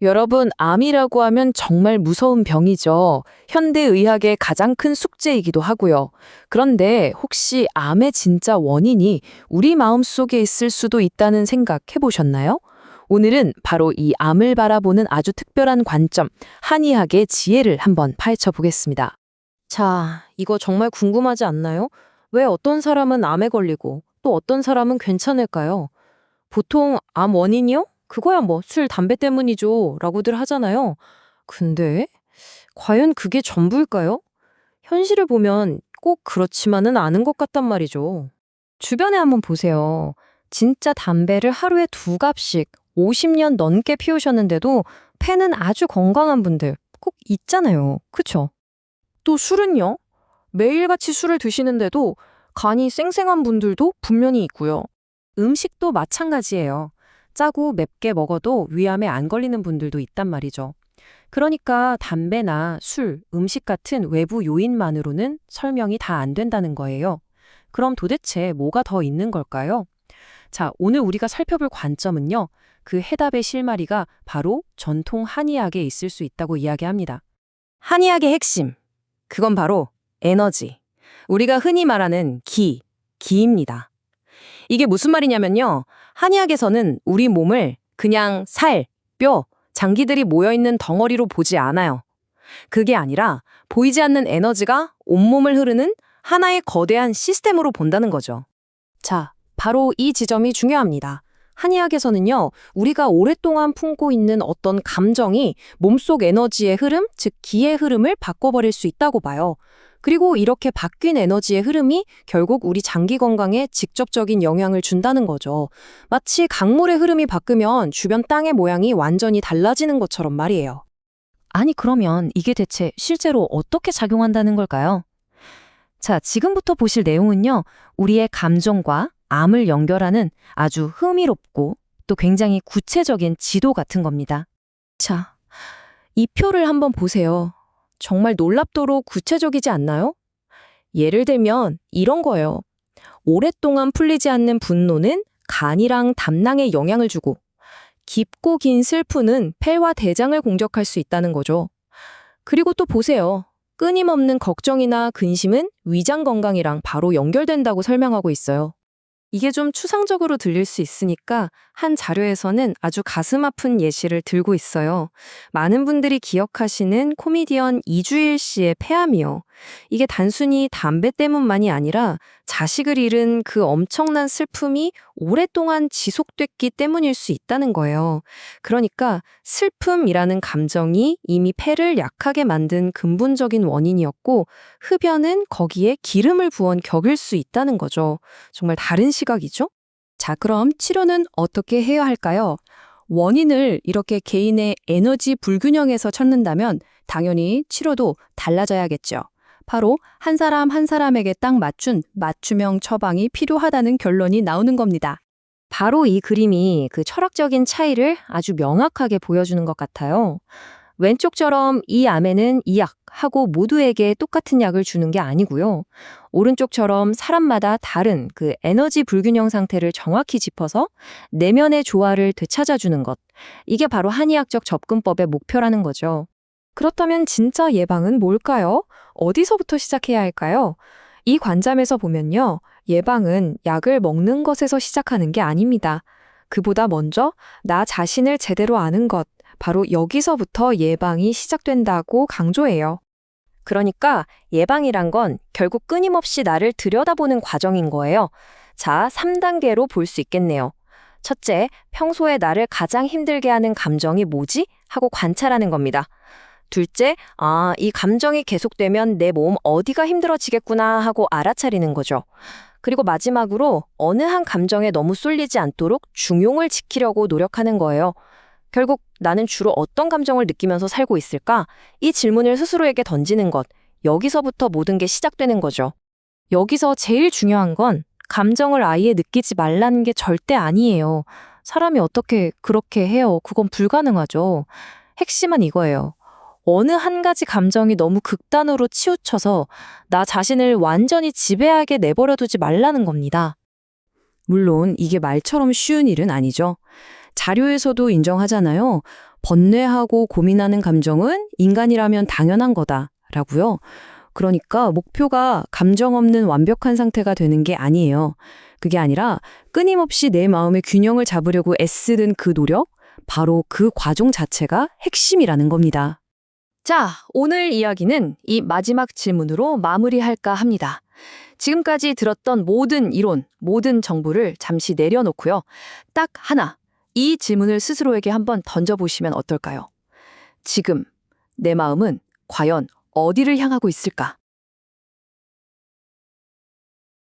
여러분, 암이라고 하면 정말 무서운 병이죠. 현대의학의 가장 큰 숙제이기도 하고요. 그런데 혹시 암의 진짜 원인이 우리 마음속에 있을 수도 있다는 생각 해보셨나요? 오늘은 바로 이 암을 바라보는 아주 특별한 관점, 한의학의 지혜를 한번 파헤쳐 보겠습니다. 자, 이거 정말 궁금하지 않나요? 왜 어떤 사람은 암에 걸리고 또 어떤 사람은 괜찮을까요? 보통 암 원인이요? 그거야 뭐 술, 담배 때문이죠. 라고들 하잖아요. 근데 과연 그게 전부일까요? 현실을 보면 꼭 그렇지만은 않은 것 같단 말이죠. 주변에 한번 보세요. 진짜 담배를 하루에 2갑씩 50년 넘게 피우셨는데도 폐는 아주 건강한 분들 꼭 있잖아요. 그쵸? 또 술은요? 매일같이 술을 드시는데도 간이 쌩쌩한 분들도 분명히 있고요. 음식도 마찬가지예요. 짜고 맵게 먹어도 위암에 안 걸리는 분들도 있단 말이죠. 그러니까 담배나 술, 음식 같은 외부 요인만으로는 설명이 다 안 된다는 거예요. 그럼 도대체 뭐가 더 있는 걸까요? 자, 오늘 우리가 살펴볼 관점은요. 그 해답의 실마리가 바로 전통 한의학에 있을 수 있다고 이야기합니다. 한의학의 핵심, 그건 바로 에너지. 우리가 흔히 말하는 기입니다. 이게 무슨 말이냐면요. 한의학에서는 우리 몸을 그냥 살, 뼈, 장기들이 모여있는 덩어리로 보지 않아요. 그게 아니라 보이지 않는 에너지가 온몸을 흐르는 하나의 거대한 시스템으로 본다는 거죠. 자, 바로 이 지점이 중요합니다. 한의학에서는요, 우리가 오랫동안 품고 있는 어떤 감정이 몸속 에너지의 흐름, 즉 기의 흐름을 바꿔버릴 수 있다고 봐요. 그리고 이렇게 바뀐 에너지의 흐름이 결국 우리 장기 건강에 직접적인 영향을 준다는 거죠. 마치 강물의 흐름이 바뀌면 주변 땅의 모양이 완전히 달라지는 것처럼 말이에요. 아니, 그러면 이게 대체 실제로 어떻게 작용한다는 걸까요? 자, 지금부터 보실 내용은요, 우리의 감정과 암을 연결하는 아주 흥미롭고 또 굉장히 구체적인 지도 같은 겁니다. 자, 이 표를 한번 보세요. 정말 놀랍도록 구체적이지 않나요? 예를 들면 이런 거예요. 오랫동안 풀리지 않는 분노는 간이랑 담낭에 영향을 주고 깊고 긴 슬픔은 폐와 대장을 공격할 수 있다는 거죠. 그리고 또 보세요. 끊임없는 걱정이나 근심은 위장 건강이랑 바로 연결된다고 설명하고 있어요. 이게 좀 추상적으로 들릴 수 있으니까 한 자료에서는 아주 가슴 아픈 예시를 들고 있어요. 많은 분들이 기억하시는 코미디언 이주일 씨의 폐암이요. 이게 단순히 담배 때문만이 아니라 자식을 잃은 그 엄청난 슬픔이 오랫동안 지속됐기 때문일 수 있다는 거예요. 그러니까 슬픔이라는 감정이 이미 폐를 약하게 만든 근본적인 원인이었고 흡연은 거기에 기름을 부은 격일 수 있다는 거죠. 정말 다른 시각이죠? 자, 그럼 치료는 어떻게 해야 할까요? 원인을 이렇게 개인의 에너지 불균형에서 찾는다면 당연히 치료도 달라져야겠죠. 바로 한 사람 한 사람에게 딱 맞춘 맞춤형 처방이 필요하다는 결론이 나오는 겁니다. 바로 이 그림이 그 철학적인 차이를 아주 명확하게 보여주는 것 같아요. 왼쪽처럼 이 암에는 이 약하고 모두에게 똑같은 약을 주는 게 아니고요. 오른쪽처럼 사람마다 다른 그 에너지 불균형 상태를 정확히 짚어서 내면의 조화를 되찾아주는 것. 이게 바로 한의학적 접근법의 목표라는 거죠. 그렇다면 진짜 예방은 뭘까요? 어디서부터 시작해야 할까요? 이 관점에서 보면요. 예방은 약을 먹는 것에서 시작하는 게 아닙니다. 그보다 먼저 나 자신을 제대로 아는 것, 바로 여기서부터 예방이 시작된다고 강조해요. 그러니까 예방이란 건 결국 끊임없이 나를 들여다보는 과정인 거예요. 자, 3단계로 볼 수 있겠네요. 첫째, 평소에 나를 가장 힘들게 하는 감정이 뭐지? 하고 관찰하는 겁니다. 둘째, 이 감정이 계속되면 내 몸 어디가 힘들어지겠구나 하고 알아차리는 거죠. 그리고 마지막으로 어느 한 감정에 너무 쏠리지 않도록 중용을 지키려고 노력하는 거예요. 결국 나는 주로 어떤 감정을 느끼면서 살고 있을까? 이 질문을 스스로에게 던지는 것. 여기서부터 모든 게 시작되는 거죠. 여기서 제일 중요한 건 감정을 아예 느끼지 말라는 게 절대 아니에요. 사람이 어떻게 그렇게 해요? 그건 불가능하죠. 핵심은 이거예요. 어느 한 가지 감정이 너무 극단으로 치우쳐서 나 자신을 완전히 지배하게 내버려두지 말라는 겁니다. 물론 이게 말처럼 쉬운 일은 아니죠. 자료에서도 인정하잖아요. 번뇌하고 고민하는 감정은 인간이라면 당연한 거다라고요. 그러니까 목표가 감정 없는 완벽한 상태가 되는 게 아니에요. 그게 아니라 끊임없이 내 마음의 균형을 잡으려고 애쓰는 그 노력, 바로 그 과정 자체가 핵심이라는 겁니다. 자, 오늘 이야기는 이 마지막 질문으로 마무리할까 합니다. 지금까지 들었던 모든 이론, 모든 정보를 잠시 내려놓고요. 딱 하나, 이 질문을 스스로에게 한번 던져보시면 어떨까요? 지금 내 마음은 과연 어디를 향하고 있을까?